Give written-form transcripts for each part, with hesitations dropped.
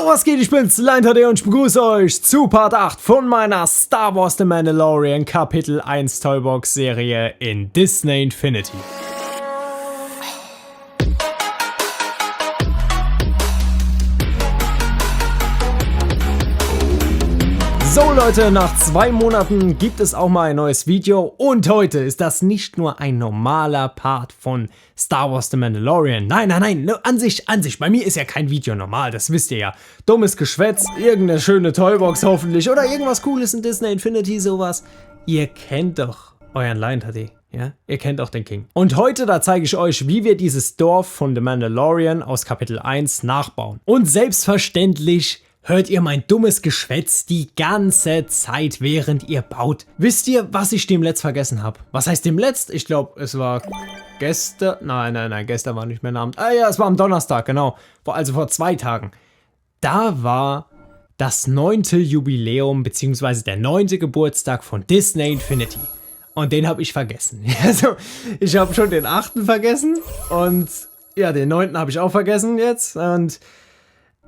Yo, was geht? Ich bin's, Leinterde und ich begrüße euch zu Part 8 von meiner Star Wars The Mandalorian Kapitel 1 Toybox Serie in Disney Infinity. So Leute, nach 2 Monaten gibt es auch mal ein neues Video und heute ist das nicht nur ein normaler Part von Star Wars The Mandalorian. Nein, an sich, bei mir ist ja kein Video normal, das wisst ihr ja. Dummes Geschwätz, irgendeine schöne Toybox hoffentlich oder irgendwas Cooles in Disney Infinity, sowas. Ihr kennt doch euren Lion-HD, ja? Ihr kennt auch den King. Und heute, da zeige ich euch, wie wir dieses Dorf von The Mandalorian aus Kapitel 1 nachbauen. Und selbstverständlich hört ihr mein dummes Geschwätz die ganze Zeit, während ihr baut. Wisst ihr, was ich dem letzt vergessen habe? Was heißt dem letzt? Ich glaube, es war gestern. Nein, gestern war nicht mehr Abend. Ah ja, es war am Donnerstag, genau. Also vor 2 Tagen. Da war das 9. Jubiläum, beziehungsweise der 9. Geburtstag von Disney Infinity. Und den habe ich vergessen. Also, ich habe schon den 8. vergessen. Und ja, den 9. habe ich auch vergessen jetzt. Und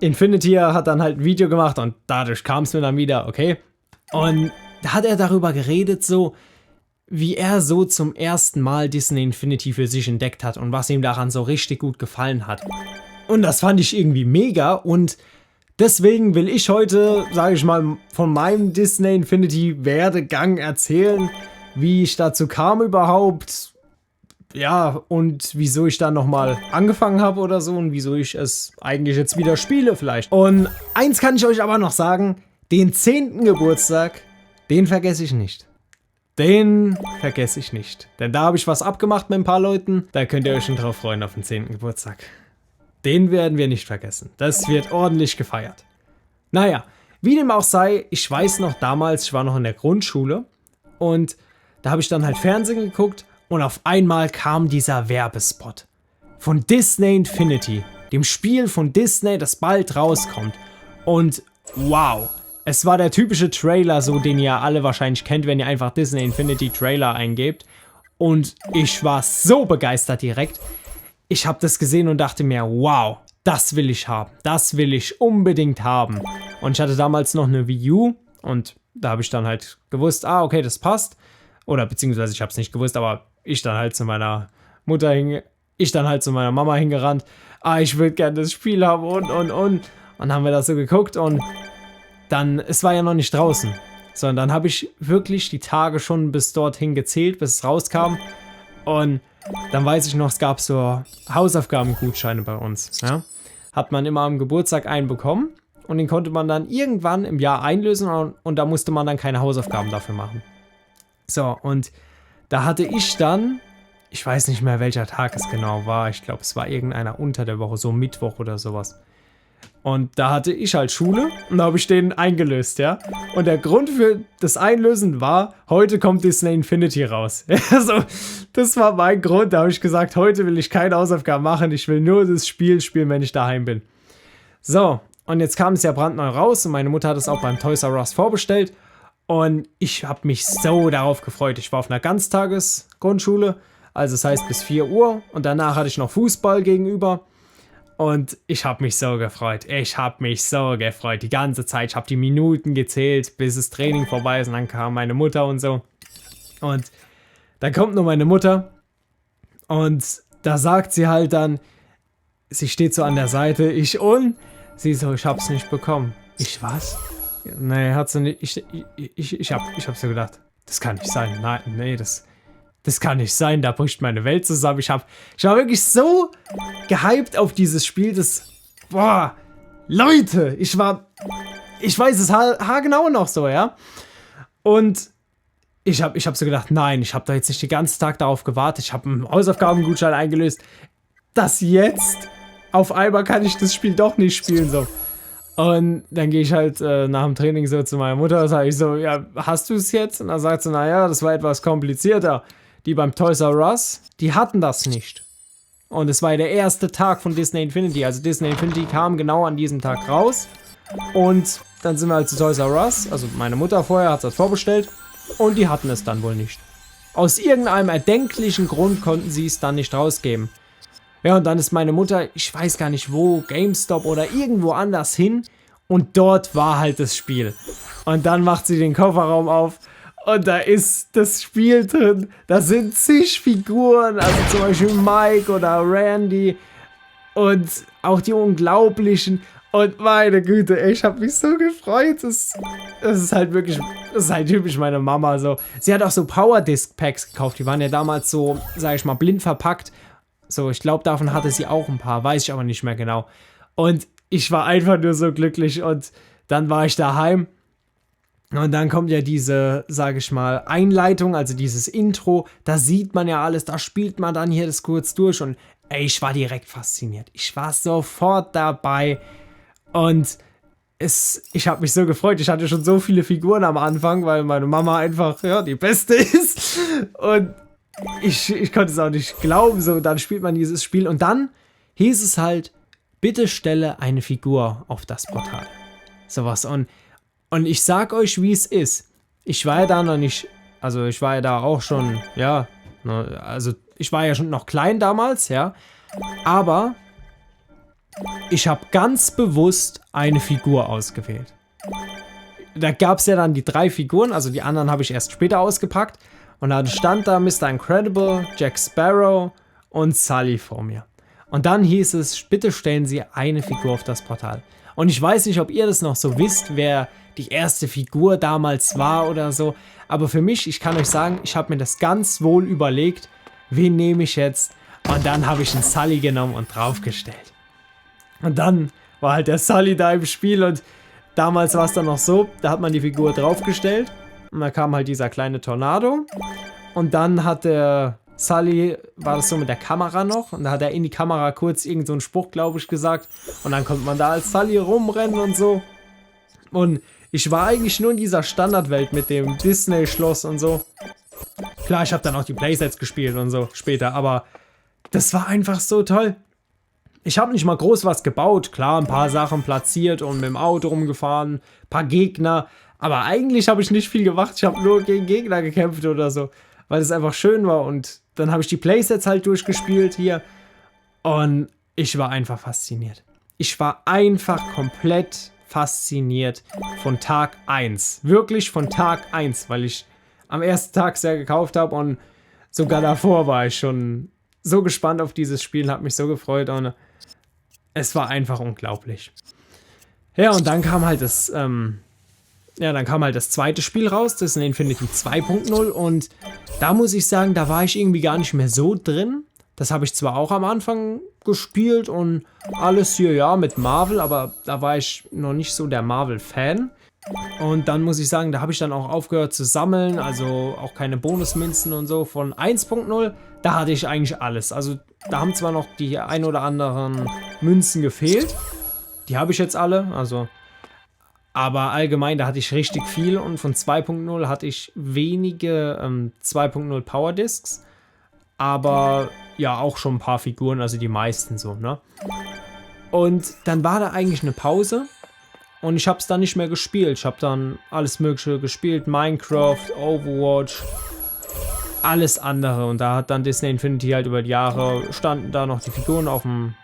Infinity hat dann halt ein Video gemacht und dadurch kam es mir dann wieder, okay. Und da hat er darüber geredet, so wie er so zum ersten Mal Disney Infinity für sich entdeckt hat und was ihm daran so richtig gut gefallen hat. Und das fand ich irgendwie mega und deswegen will ich heute, sage ich mal, von meinem Disney Infinity Werdegang erzählen, wie ich dazu kam überhaupt. Ja, und wieso ich dann nochmal angefangen habe oder so und wieso ich es eigentlich jetzt wieder spiele vielleicht. Und eins kann ich euch aber noch sagen, den 10. Geburtstag, den vergesse ich nicht. Den vergesse ich nicht. Denn da habe ich was abgemacht mit ein paar Leuten, da könnt ihr euch schon drauf freuen auf den 10. Geburtstag. Den werden wir nicht vergessen. Das wird ordentlich gefeiert. Naja, wie dem auch sei, ich weiß noch damals, ich war noch in der Grundschule und da habe ich dann halt Fernsehen geguckt. Und auf einmal kam dieser Werbespot von Disney Infinity, dem Spiel von Disney, das bald rauskommt. Und wow, es war der typische Trailer, so den ihr alle wahrscheinlich kennt, wenn ihr einfach Disney Infinity Trailer eingebt. Und ich war so begeistert direkt. Ich habe das gesehen und dachte mir, wow, das will ich haben. Das will ich unbedingt haben. Und ich hatte damals noch eine Wii U und da habe ich dann halt gewusst, okay, das passt. Oder beziehungsweise ich habe es nicht gewusst, aber ich dann halt zu meiner Mama hingerannt. Ich würde gerne das Spiel haben und. Und haben wir das so geguckt und dann, es war ja noch nicht draußen. Sondern dann habe ich wirklich die Tage schon bis dorthin gezählt, bis es rauskam. Und dann weiß ich noch, es gab so Hausaufgabengutscheine bei uns. Ja? Hat man immer am Geburtstag einen bekommen und den konnte man dann irgendwann im Jahr einlösen und da musste man dann keine Hausaufgaben dafür machen. So, und da hatte ich dann, ich weiß nicht mehr, welcher Tag es genau war, ich glaube, es war irgendeiner unter der Woche, so Mittwoch oder sowas. Und da hatte ich halt Schule und da habe ich den eingelöst, ja. Und der Grund für das Einlösen war, heute kommt Disney Infinity raus. Also, das war mein Grund, da habe ich gesagt, heute will ich keine Hausaufgaben machen, ich will nur das Spiel spielen, wenn ich daheim bin. So, und jetzt kam es ja brandneu raus und meine Mutter hat es auch beim Toys R Us vorbestellt. Und ich habe mich so darauf gefreut. Ich war auf einer Ganztagesgrundschule, also das heißt bis 4 Uhr. Und danach hatte ich noch Fußball gegenüber. Und ich habe mich so gefreut. Die ganze Zeit. Ich habe die Minuten gezählt, bis das Training vorbei ist. Und dann kam meine Mutter und so. Und dann kommt nur meine Mutter. Und da sagt sie halt dann, sie steht so an der Seite. Sie so, ich hab's nicht bekommen. Ich, was? Nee, hat sie nicht. Ich hab so gedacht, das kann nicht sein. Nein, das kann nicht sein. Da bricht meine Welt zusammen. Ich war wirklich so gehypt auf dieses Spiel, Leute, ich weiß es haargenau noch so, ja. Und ich hab so gedacht, nein, ich habe da jetzt nicht den ganzen Tag darauf gewartet. Ich habe einen Hausaufgabengutschein eingelöst. Das jetzt, auf einmal kann ich das Spiel doch nicht spielen, so. Und dann gehe ich halt nach dem Training so zu meiner Mutter, sage ich so, ja, hast du es jetzt? Und dann sagt sie, naja, das war etwas komplizierter. Die beim Toys R Us, die hatten das nicht. Und es war der erste Tag von Disney Infinity. Also Disney Infinity kam genau an diesem Tag raus. Und dann sind wir halt zu Toys R Us, also meine Mutter vorher hat das vorbestellt. Und die hatten es dann wohl nicht. Aus irgendeinem erdenklichen Grund konnten sie es dann nicht rausgeben. Ja, und dann ist meine Mutter, ich weiß gar nicht wo, GameStop oder irgendwo anders hin Und dort war halt das Spiel. Und dann macht sie den Kofferraum auf und da ist das Spiel drin. Da sind zig Figuren, also zum Beispiel Mike oder Randy und auch die Unglaublichen. Und meine Güte, ey, ich habe mich so gefreut. Das ist halt wirklich, das ist halt typisch meine Mama so. Sie hat auch so Power-Disc-Packs gekauft. Die waren ja damals so, sag ich mal, blind verpackt. So, ich glaube, davon hatte sie auch ein paar, weiß ich aber nicht mehr genau. Und ich war einfach nur so glücklich und dann war ich daheim. Und dann kommt ja diese, sage ich mal, Einleitung, also dieses Intro. Da sieht man ja alles, da spielt man dann hier das kurz durch. Und ey, ich war direkt fasziniert. Ich war sofort dabei. Und ich habe mich so gefreut. Ich hatte schon so viele Figuren am Anfang, weil meine Mama einfach, ja, die Beste ist. Und ich konnte es auch nicht glauben. So, dann spielt man dieses Spiel. Und dann hieß es halt, bitte stelle eine Figur auf das Portal. Sowas. Und ich sag euch, wie es ist. Ich war ja da noch nicht, also ich war ja da auch schon, ja, also ich war ja schon noch klein damals, ja. Aber ich habe ganz bewusst eine Figur ausgewählt. Da gab es ja dann die 3 Figuren, also die anderen habe ich erst später ausgepackt. Und dann stand da Mr. Incredible, Jack Sparrow und Sully vor mir. Und dann hieß es, bitte stellen Sie eine Figur auf das Portal. Und ich weiß nicht, ob ihr das noch so wisst, wer die erste Figur damals war oder so. Aber für mich, ich kann euch sagen, ich habe mir das ganz wohl überlegt, wen nehme ich jetzt? Und dann habe ich einen Sully genommen und draufgestellt. Und dann war halt der Sully da im Spiel und damals war es dann noch so, da hat man die Figur draufgestellt und da kam halt dieser kleine Tornado und dann hat der Sully, war das so mit der Kamera noch und da hat er in die Kamera kurz irgend so einen Spruch, glaube ich, gesagt und dann konnte man da als Sully rumrennen und so. Und ich war eigentlich nur in dieser Standardwelt mit dem Disney-Schloss und so. Klar, ich habe dann auch die Playsets gespielt und so später, aber das war einfach so toll. Ich habe nicht mal groß was gebaut. Klar, ein paar Sachen platziert und mit dem Auto rumgefahren, ein paar Gegner. Aber eigentlich habe ich nicht viel gemacht. Ich habe nur gegen Gegner gekämpft oder so, weil es einfach schön war. Und dann habe ich die Playsets halt durchgespielt hier. Und ich war einfach fasziniert. Ich war einfach komplett fasziniert von Tag 1. Wirklich von Tag 1, weil ich am ersten Tag sehr gekauft habe und sogar davor war ich schon so gespannt auf dieses Spiel, habe mich so gefreut und es war einfach unglaublich. Ja, und dann kam halt das zweite Spiel raus, das ist Infinity 2.0 und da muss ich sagen, da war ich irgendwie gar nicht mehr so drin. Das habe ich zwar auch am Anfang gespielt und alles hier, ja, mit Marvel, aber da war ich noch nicht so der Marvel-Fan. Und dann muss ich sagen, da habe ich dann auch aufgehört zu sammeln, also auch keine Bonusmünzen und so. Von 1.0, da hatte ich eigentlich alles. Also da haben zwar noch die ein oder anderen Münzen gefehlt, die habe ich jetzt alle, also. Aber allgemein, da hatte ich richtig viel und von 2.0 hatte ich wenige 2.0 Power Discs, aber ja auch schon ein paar Figuren, also die meisten so, ne? Und dann war da eigentlich eine Pause. Und ich habe es dann nicht mehr gespielt. Ich habe dann alles Mögliche gespielt. Minecraft, Overwatch, alles andere. Und da hat dann Disney Infinity halt über die Jahre, standen da noch die Figuren auf dem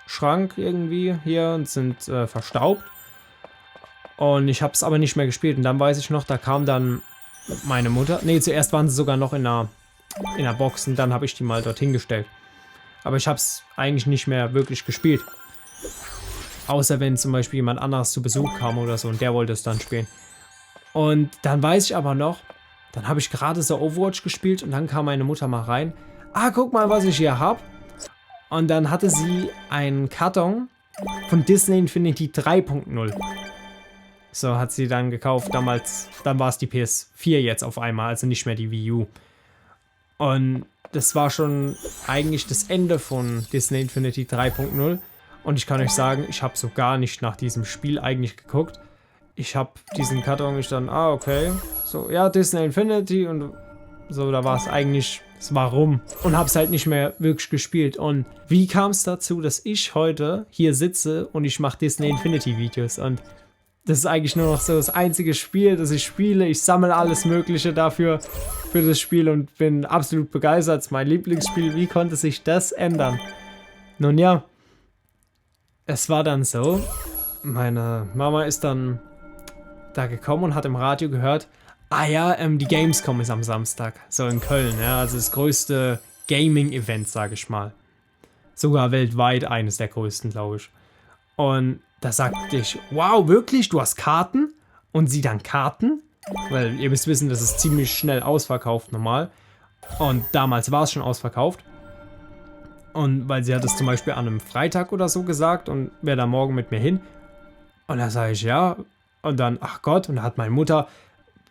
Schrank irgendwie hier und sind verstaubt. Und ich habe es aber nicht mehr gespielt. Und dann weiß ich noch, da kam dann meine Mutter. Ne, zuerst waren sie sogar noch in einer Box. Und dann habe ich die mal dorthin gestellt. Aber ich habe es eigentlich nicht mehr wirklich gespielt. Außer wenn zum Beispiel jemand anderes zu Besuch kam oder so und der wollte es dann spielen. Und dann weiß ich aber noch, dann habe ich gerade so Overwatch gespielt und dann kam meine Mutter mal rein. Ah, guck mal, was ich hier habe. Und dann hatte sie einen Karton von Disney Infinity 3.0. So, hat sie dann gekauft damals. Dann war es die PS4 jetzt auf einmal, also nicht mehr die Wii U. Und das war schon eigentlich das Ende von Disney Infinity 3.0. Und ich kann euch sagen, ich habe so gar nicht nach diesem Spiel eigentlich geguckt. Ich habe diesen Karton, okay. So, ja, Disney Infinity und so, da war es eigentlich, es war rum. Und habe es halt nicht mehr wirklich gespielt. Und wie kam es dazu, dass ich heute hier sitze und ich mache Disney Infinity Videos? Und das ist eigentlich nur noch so das einzige Spiel, das ich spiele. Ich sammle alles Mögliche dafür, für das Spiel und bin absolut begeistert. Es ist mein Lieblingsspiel. Wie konnte sich das ändern? Nun ja. Es war dann so, meine Mama ist dann da gekommen und hat im Radio gehört, ah ja, die Gamescom ist am Samstag, so in Köln, ja, also das größte Gaming-Event, sage ich mal. Sogar weltweit eines der größten, glaube ich. Und da sagte ich, wow, wirklich, du hast Karten? Und sie dann Karten? Weil ihr müsst wissen, das ist ziemlich schnell ausverkauft normal. Und damals war es schon ausverkauft. Und weil sie hat es zum Beispiel an einem Freitag oder so gesagt und wäre da morgen mit mir hin. Und da sage ich, ja. Und dann, ach Gott, und da hat meine Mutter,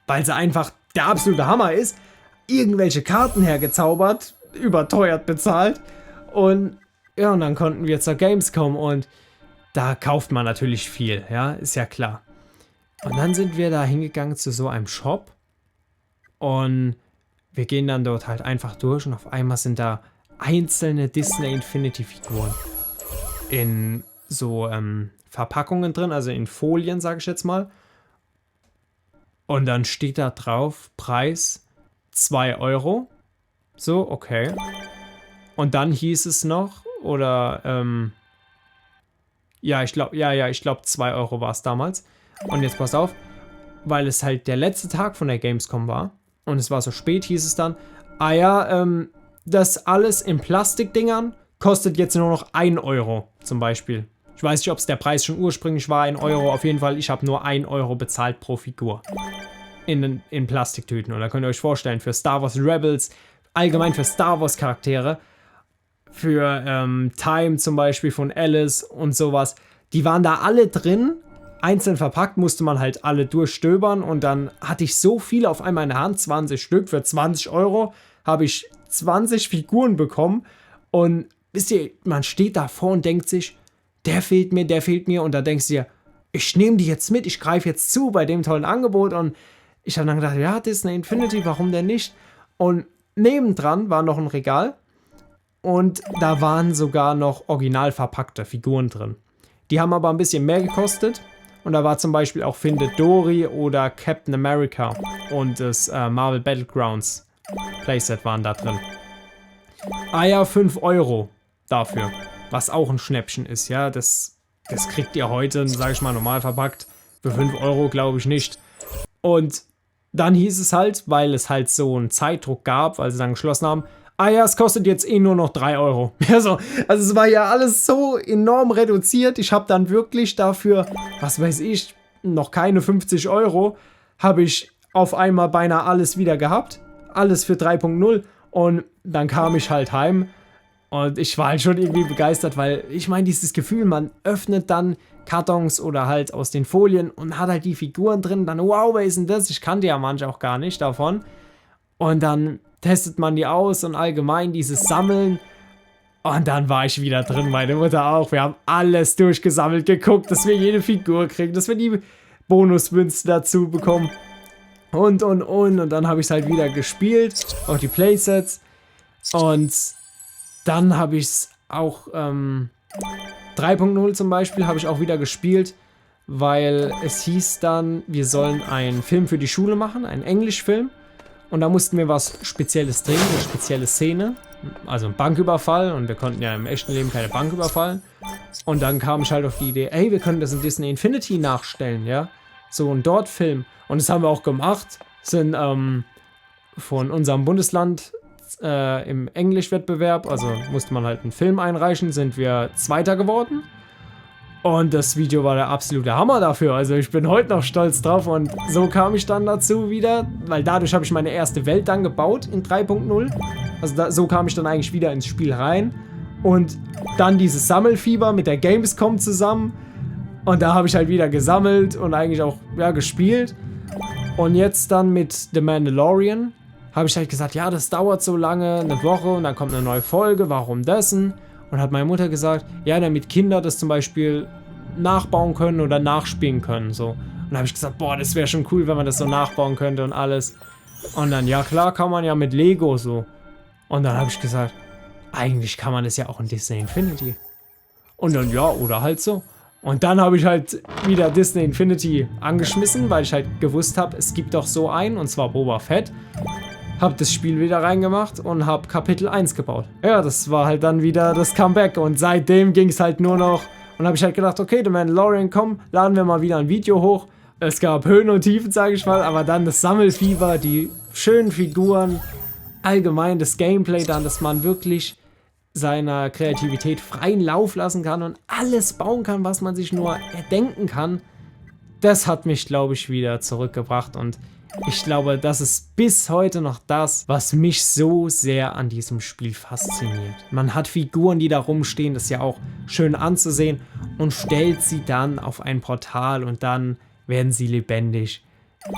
weil sie einfach der absolute Hammer ist, irgendwelche Karten hergezaubert, überteuert bezahlt. Und ja, und dann konnten wir zur Gamescom und da kauft man natürlich viel, ja, ist ja klar. Und dann sind wir da hingegangen zu so einem Shop und wir gehen dann dort halt einfach durch und auf einmal sind da einzelne Disney Infinity Figuren in so Verpackungen drin, also in Folien, sage ich jetzt mal. Und dann steht da drauf, Preis 2 Euro. So, okay. Und dann hieß es noch, oder, ich glaube 2 Euro war es damals. Und jetzt pass auf, weil es halt der letzte Tag von der Gamescom war und es war so spät, hieß es dann, das alles in Plastikdingern kostet jetzt nur noch 1 Euro zum Beispiel. Ich weiß nicht, ob es der Preis schon ursprünglich war, 1 Euro. Auf jeden Fall, ich habe nur 1 Euro bezahlt pro Figur. In Plastiktüten. Und da könnt ihr euch vorstellen, für Star Wars Rebels, allgemein für Star Wars Charaktere, für Time zum Beispiel von Alice und sowas, die waren da alle drin. Einzeln verpackt, musste man halt alle durchstöbern und dann hatte ich so viele auf einmal in der Hand, 20 Stück, für 20 Euro habe ich 20 Figuren bekommen und wisst ihr, man steht davor und denkt sich, der fehlt mir und da denkst du dir, ich nehme die jetzt mit, ich greife jetzt zu bei dem tollen Angebot und ich habe dann gedacht, ja, Disney Infinity, warum denn nicht? Und nebendran war noch ein Regal und da waren sogar noch original verpackte Figuren drin. Die haben aber ein bisschen mehr gekostet. Und da war zum Beispiel auch Findet Dory oder Captain America und das Marvel Battlegrounds Playset waren da drin. 5 Euro dafür, was auch ein Schnäppchen ist, ja, das kriegt ihr heute, sage ich mal, normal verpackt, für 5 Euro glaube ich nicht. Und dann hieß es halt, weil es halt so einen Zeitdruck gab, weil sie dann geschlossen haben, es kostet jetzt nur noch 3 Euro. Also es war ja alles so enorm reduziert. Ich habe dann wirklich dafür, was weiß ich, noch keine 50 Euro, habe ich auf einmal beinahe alles wieder gehabt. Alles für 3.0. Und dann kam ich halt heim und ich war halt schon irgendwie begeistert, weil ich meine, dieses Gefühl, man öffnet dann Kartons oder halt aus den Folien und hat halt die Figuren drin. Dann, wow, wer ist denn das? Ich kannte ja manche auch gar nicht davon. Und dann testet man die aus und allgemein dieses Sammeln. Und dann war ich wieder drin, meine Mutter auch. Wir haben alles durchgesammelt, geguckt, dass wir jede Figur kriegen, dass wir die Bonusmünzen dazu bekommen. Und dann habe ich es halt wieder gespielt, auch die Playsets. Und dann habe ich es auch 3.0 zum Beispiel habe ich auch wieder gespielt, weil es hieß dann, wir sollen einen Film für die Schule machen, einen Englischfilm. Und da mussten wir was Spezielles drehen, eine spezielle Szene. Also ein Banküberfall. Und wir konnten ja im echten Leben keine Bank überfallen. Und dann kam ich halt auf die Idee, wir können das in Disney Infinity nachstellen, ja. So ein Dort-Film. Und das haben wir auch gemacht. Sind von unserem Bundesland im Englischwettbewerb, also musste man halt einen Film einreichen, sind wir Zweiter geworden. Und das Video war der absolute Hammer dafür. Also ich bin heute noch stolz drauf und so kam ich dann dazu wieder, weil dadurch habe ich meine erste Welt dann gebaut in 3.0. Also so kam ich dann eigentlich wieder ins Spiel rein. Und dann dieses Sammelfieber mit der Gamescom zusammen. Und da habe ich halt wieder gesammelt und eigentlich auch gespielt. Und jetzt dann mit The Mandalorian habe ich halt gesagt, ja, das dauert so lange, eine Woche und dann kommt eine neue Folge, warum dessen? Und hat meine Mutter gesagt, ja, damit Kinder das zum Beispiel nachbauen können oder nachspielen können, so. Und da habe ich gesagt, boah, das wäre schon cool, wenn man das so nachbauen könnte und alles. Und dann, ja klar, kann man ja mit Lego so. Und dann habe ich gesagt, eigentlich kann man das ja auch in Disney Infinity. Und dann, ja, oder halt so. Und dann habe ich halt wieder Disney Infinity angeschmissen, weil ich halt gewusst habe, es gibt doch so einen, und zwar Boba Fett. Hab das Spiel wieder reingemacht und hab Kapitel 1 gebaut. Ja, das war halt dann wieder das Comeback und seitdem ging es halt nur noch Und habe ich halt gedacht, okay, The Mandalorian, komm, laden wir mal wieder ein Video hoch. Es gab Höhen und Tiefen, sage ich mal, aber dann das Sammelfieber, die schönen Figuren, allgemein das Gameplay dann, dass man wirklich seiner Kreativität freien Lauf lassen kann und alles bauen kann, was man sich nur erdenken kann. Das hat mich, glaube ich, wieder zurückgebracht und ich glaube, das ist bis heute noch das, was mich so sehr an diesem Spiel fasziniert. Man hat Figuren, die da rumstehen, das ist ja auch schön anzusehen und stellt sie dann auf ein Portal und dann werden sie lebendig.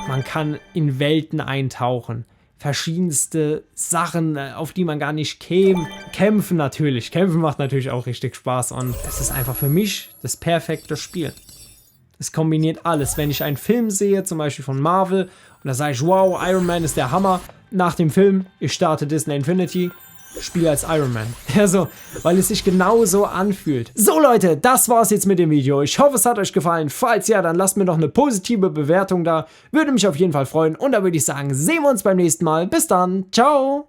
Man kann in Welten eintauchen, verschiedenste Sachen, auf die man gar nicht käme. Kämpfen natürlich, kämpfen macht natürlich auch richtig Spaß und es ist einfach für mich das perfekte Spiel. Es kombiniert alles. Wenn ich einen Film sehe, zum Beispiel von Marvel, und da sage ich, wow, Iron Man ist der Hammer. Nach dem Film, ich starte Disney Infinity, spiele als Iron Man. Also, weil es sich genauso anfühlt. So Leute, das war's jetzt mit dem Video. Ich hoffe, es hat euch gefallen. Falls ja, dann lasst mir doch eine positive Bewertung da. Würde mich auf jeden Fall freuen. Und da würde ich sagen, sehen wir uns beim nächsten Mal. Bis dann. Ciao.